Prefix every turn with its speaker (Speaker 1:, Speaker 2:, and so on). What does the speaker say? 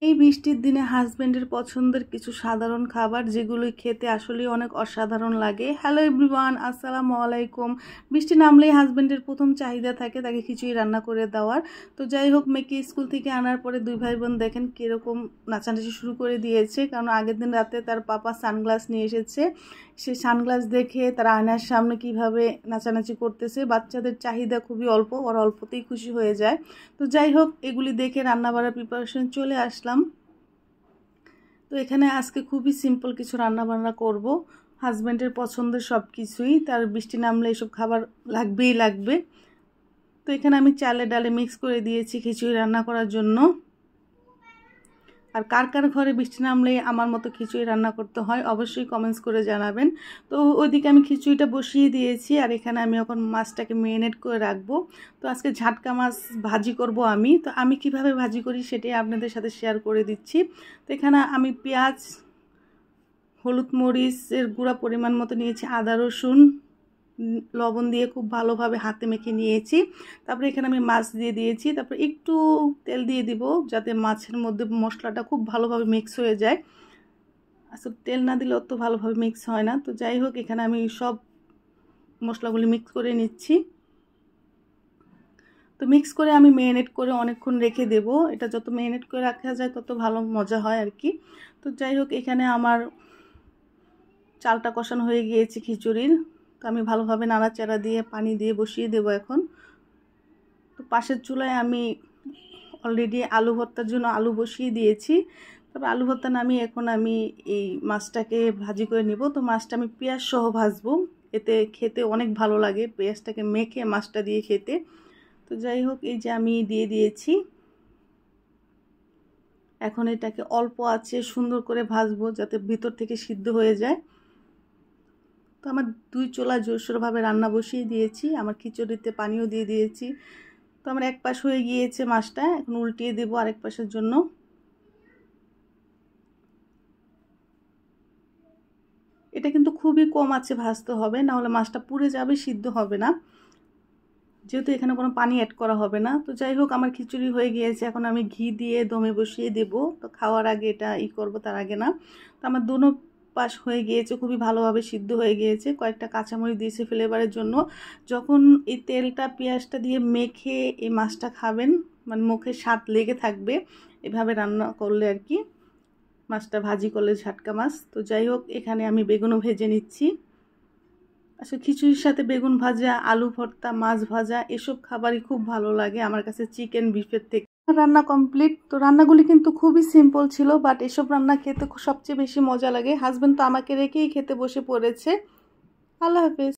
Speaker 1: এই বৃষ্টির দিনে হাজবেন্ডের পছন্দের কিছু সাধারণ খাবার যেগুলো খেতে আসলে অনেক অসাধারণ লাগে। হ্যালো এভরিওয়ান, আসসালামু আলাইকুম। বৃষ্টি নামলেই হাজবেন্ডের প্রথম চাহিদা থাকে তাকে খিচুড়ি রান্না করে দেওয়ার। তো যাই হোক, মেয়েকে স্কুল থেকে আনার পরে দুই ভাই বোন দেখেন কীরকম নাচানাচি শুরু করে দিয়েছে, কারণ আগের দিন রাতে তার পাপা সানগ্লাস নিয়ে এসেছে। সে সানগ্লাস দেখে তার আয়নার সামনে কিভাবে নাচানাচি করতেছে। বাচ্চাদের চাহিদা খুবই অল্প, ওরা অল্পতেই খুশি হয়ে যায়। তো যাই হোক, এগুলি দেখে রান্না বাড়ার প্রিপারেশন চলে আসলাম। তো এখানে আজকে খুবই সিম্পল কিছু রান্না বান্না করব। হাজব্যান্ডের পছন্দের সব কিছুই, তার বৃষ্টি নামলে এসব খাবার লাগবেই লাগবে। তো এখানে আমি চালে ডালে মিক্স করে দিয়েছি খিচুড়ি রান্না করার জন্য। আর কার কার ঘরে বৃষ্টি নামলে আমার মতো খিচুড়ি রান্না করতে হয় অবশ্যই কমেন্টস করে জানাবেন। তো ওইদিকে আমি খিচুড়িটা বসিয়ে দিয়েছি, আর এখানে আমি এখন মাছটাকে মেরিনেট করে রাখবো। তো আজকে ঝাটকা মাছ ভাজি করব আমি। তো আমি কিভাবে ভাজি করি সেটাই আপনাদের সাথে শেয়ার করে দিচ্ছি। তো এখানে আমি পেঁয়াজ, হলুদ মরিচের গুঁড়া পরিমাণ মতো নিয়েছি, আদা রসুন লবণ দিয়ে খুব ভালোভাবে হাতে মেখে নিয়েছি। তারপরে এখানে আমি মাছ দিয়ে দিয়েছি, তারপর একটু তেল দিয়ে দিব যাতে মাছের মধ্যে মশলাটা খুব ভালোভাবে মিক্স হয়ে যায়। আসলে তেল না দিলে অত ভালোভাবে মিক্স হয় না। তো যাই হোক, এখানে আমি সব মশলাগুলি মিক্স করে নিচ্ছি। তো মিক্স করে আমি মেরিনেট করে অনেকক্ষণ রেখে দেব। এটা যত মেরিনেট করে রাখা যায় তত ভালো মজা হয় আর কি। তো যাই হোক, এখানে আমার চালটা কষানো হয়ে গিয়েছে খিচুড়ির। তো আমি ভালোভাবে নাড়াচাড়া দিয়ে পানি দিয়ে বসিয়ে দেব এখন। তো পাশের চুলায় আমি অলরেডি আলু ভর্তার জন্য আলু বসিয়ে দিয়েছি। তবে আলু ভর্তা নামিয়ে এখন আমি এই মাছটাকে ভাজি করে নিব। তো মাছটা আমি পেঁয়াজ সহ ভাজবো, এতে খেতে অনেক ভালো লাগে পেঁয়াজটাকে মেখে মাছটা দিয়ে খেতে। তো যাই হোক, এই যে আমি দিয়ে দিয়েছি। এখন এটাকে অল্প আঁচে সুন্দর করে ভাজবো যাতে ভিতর থেকে সিদ্ধ হয়ে যায়। তো আমার দুই চুলা জোরসোরভাবে রান্না বসিয়ে দিয়েছি, আমার খিচুড়িতে পানিও দিয়ে দিয়েছি। তো আমার এক পাশ হয়ে গিয়েছে মাছটা, এখন উল্টিয়ে দেবো আরেক পাশের জন্য। এটা কিন্তু খুবই কম আঁচে ভাজতে হবে, না হলে মাছটা পুড়ে যাবে, সিদ্ধ হবে না, যেহেতু এখানে কোনো পানি অ্যাড করা হবে না। তো যাই হোক, আমার খিচুড়ি হয়ে গিয়েছে, এখন আমি ঘি দিয়ে দমে বসিয়ে দেব। তো খাওয়ার আগে এটা করব, তার আগে না। তো আমার দোনো পাশ হয়ে গিয়েছে, খুবই ভালোভাবে সিদ্ধ হয়ে গিয়েছে। কয়েকটা কাঁচামরিচ দিয়েছি ফ্লেভারের জন্য। যখন এই তেলটা পেঁয়াজটা দিয়ে মেখে এই মাছটা খাবেন, মানে মুখে স্বাদ লেগে থাকবে এভাবে রান্না করলে আর কি, মাছটা ভাজি করলে ঝাটকা মাছ। তো যাই হোক, এখানে আমি বেগুনও ভেজে নিচ্ছি। আসলে খিচুড়ির সাথে বেগুন ভাজা, আলু ভর্তা, মাছ ভাজা এসব খাবারই খুব ভালো লাগে আমার কাছে চিকেন বিফের থেকে। রান্না কমপ্লিট। তো রান্নাগুলি কিন্তু খুবই সিম্পল ছিল, বাট এসব রান্না খেতে সবচেয়ে বেশি মজা লাগে। হাজবেন্ড তো আমাকে রেখেই খেতে বসে পড়েছে। আল্লাহ হাফেজ।